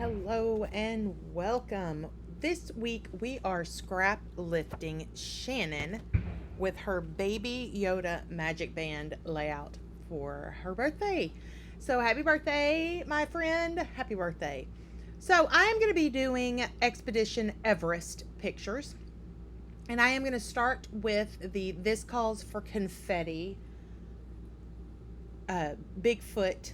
Hello and welcome. This week we are scrap lifting Shannon with her Baby Yoda Magic Band layout for her birthday. So happy birthday, my friend. Happy birthday. So I'm going to be doing Expedition Everest pictures. And I am going to start with the This Calls for Confetti Bigfoot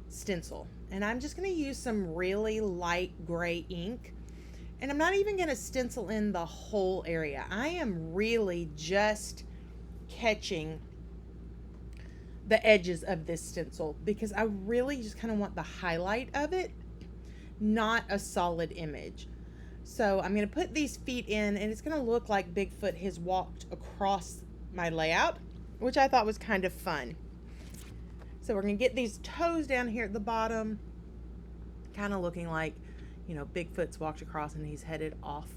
stencil. And I'm just going to use some really light gray ink. And I'm not even going to stencil in the whole area. I am really just catching the edges of this stencil because I really just kind of want the highlight of it, not a solid image. So I'm going to put these feet in and it's going to look like Bigfoot has walked across my layout, which I thought was kind of fun. So we're going to get these toes down here at the bottom, kind of looking like, Bigfoot's walked across and he's headed off.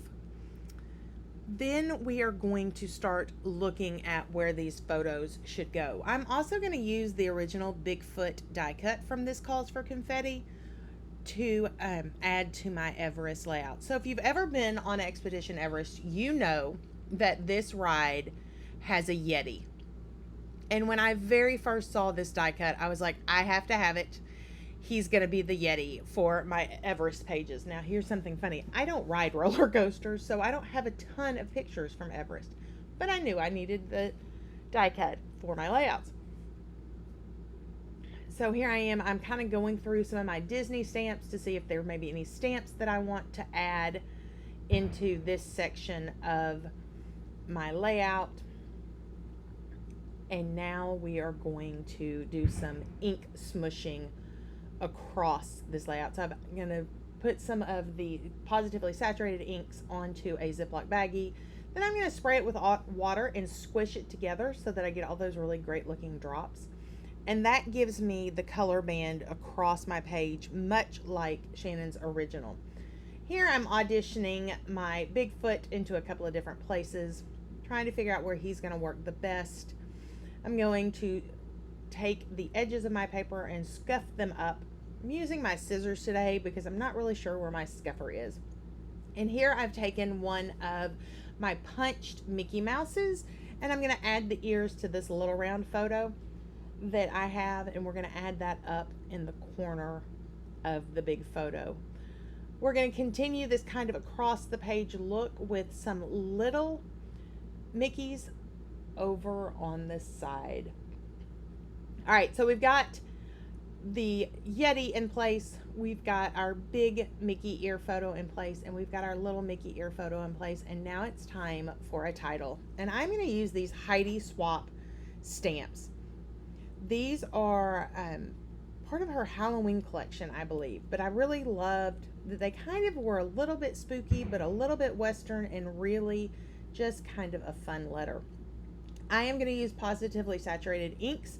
Then we are going to start looking at where these photos should go. I'm also going to use the original Bigfoot die cut from This Calls for Confetti to add to my Everest layout. So if you've ever been on Expedition Everest, you know that this ride has a Yeti. And when I very first saw this die cut, I was like, I have to have it. He's going to be the Yeti for my Everest pages. Now, here's something funny. I don't ride roller coasters, so I don't have a ton of pictures from Everest. But I knew I needed the die cut for my layouts. So here I am. I'm kind of going through some of my Disney stamps to see if there may be any stamps that I want to add into this section of my layout. And now we are going to do some ink smushing across this layout. So I'm going to put some of the positively saturated inks onto a Ziploc baggie. Then I'm going to spray it with water and squish it together so that I get all those really great looking drops. And that gives me the color band across my page, much like Shannon's original. Here I'm auditioning my Bigfoot into a couple of different places, trying to figure out where he's going to work the best. I'm going to take the edges of my paper and scuff them up. I'm using my scissors today because I'm not really sure where my scuffer is. And here I've taken one of my punched Mickey Mouses and I'm going to add the ears to this little round photo that I have, and we're going to add that up in the corner of the big photo. We're going to continue this kind of across the page look with some little Mickeys over on this side. All right, so we've got the Yeti in place, we've got our big Mickey ear photo in place, and we've got our little Mickey ear photo in place, and now it's time for a title. And I'm going to use these Heidi Swap stamps. These are part of her Halloween collection, I believe, but I really loved that they kind of were a little bit spooky, but a little bit Western, and really just kind of a fun letter. I am going to use positively saturated inks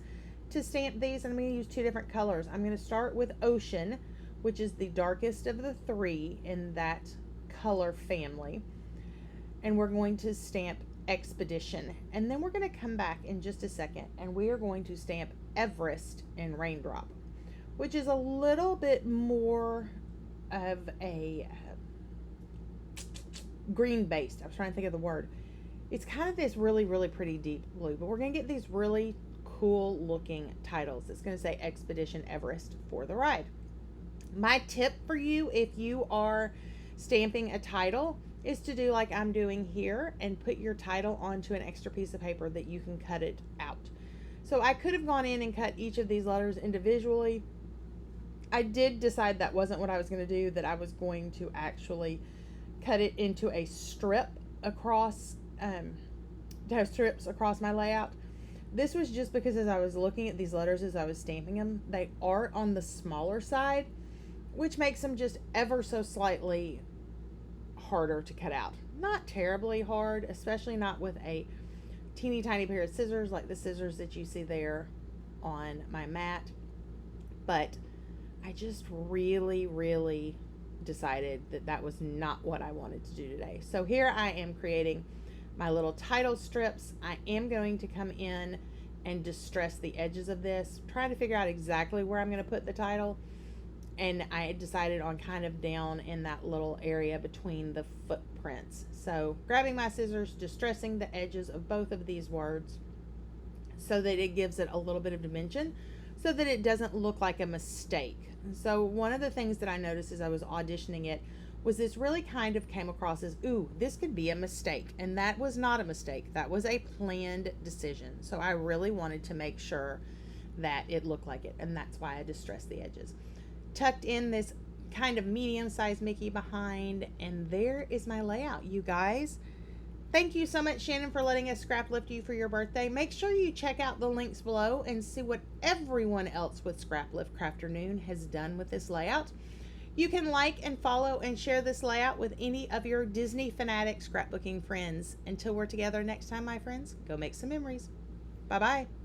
to stamp these, and I'm going to use two different colors. I'm going to start with Ocean, which is the darkest of the three in that color family, and we're going to stamp Expedition, and then we're going to come back in just a second and we are going to stamp Everest and Raindrop, which is a little bit more of a green based. I was trying to think of the word. It's kind of this really, really pretty deep blue, but we're going to get these really cool looking titles. It's going to say Expedition Everest for the ride. My tip for you, if you are stamping a title, is to do like I'm doing here and put your title onto an extra piece of paper that you can cut it out. So I could have gone in and cut each of these letters individually. I did decide that wasn't what I was going to do, that I was going to actually cut it into a strip across, to have strips across my layout. This was just because as I was looking at these letters as I was stamping them, they are on the smaller side, which makes them just ever so slightly harder to cut out. Not terribly hard, especially not with a teeny tiny pair of scissors like the scissors that you see there on my mat. But I just really decided that that was not what I wanted to do today. So here I am creating my little title strips. I am going to come in and distress the edges of this, trying to figure out exactly where I'm going to put the title. and I had decided on kind of down in that little area between the footprints. So grabbing my scissors, distressing the edges of both of these words so that it gives it a little bit of dimension, so that it doesn't look like a mistake. So one of the things that I noticed as I was auditioning it was this really kind of came across as, ooh, this could be a mistake. And that was not a mistake. That was a planned decision. So I really wanted to make sure that it looked like it. And that's why I distressed the edges. Tucked in this kind of medium-sized Mickey behind. And there is my layout, you guys. Thank you so much, Shannon, for letting us scrap lift you for your birthday. Make sure you check out the links below and see what everyone else with Scraplift Crafternoon has done with this layout. You can like and follow and share this layout with any of your Disney fanatic scrapbooking friends. Until we're together next time, my friends, go make some memories. Bye-bye.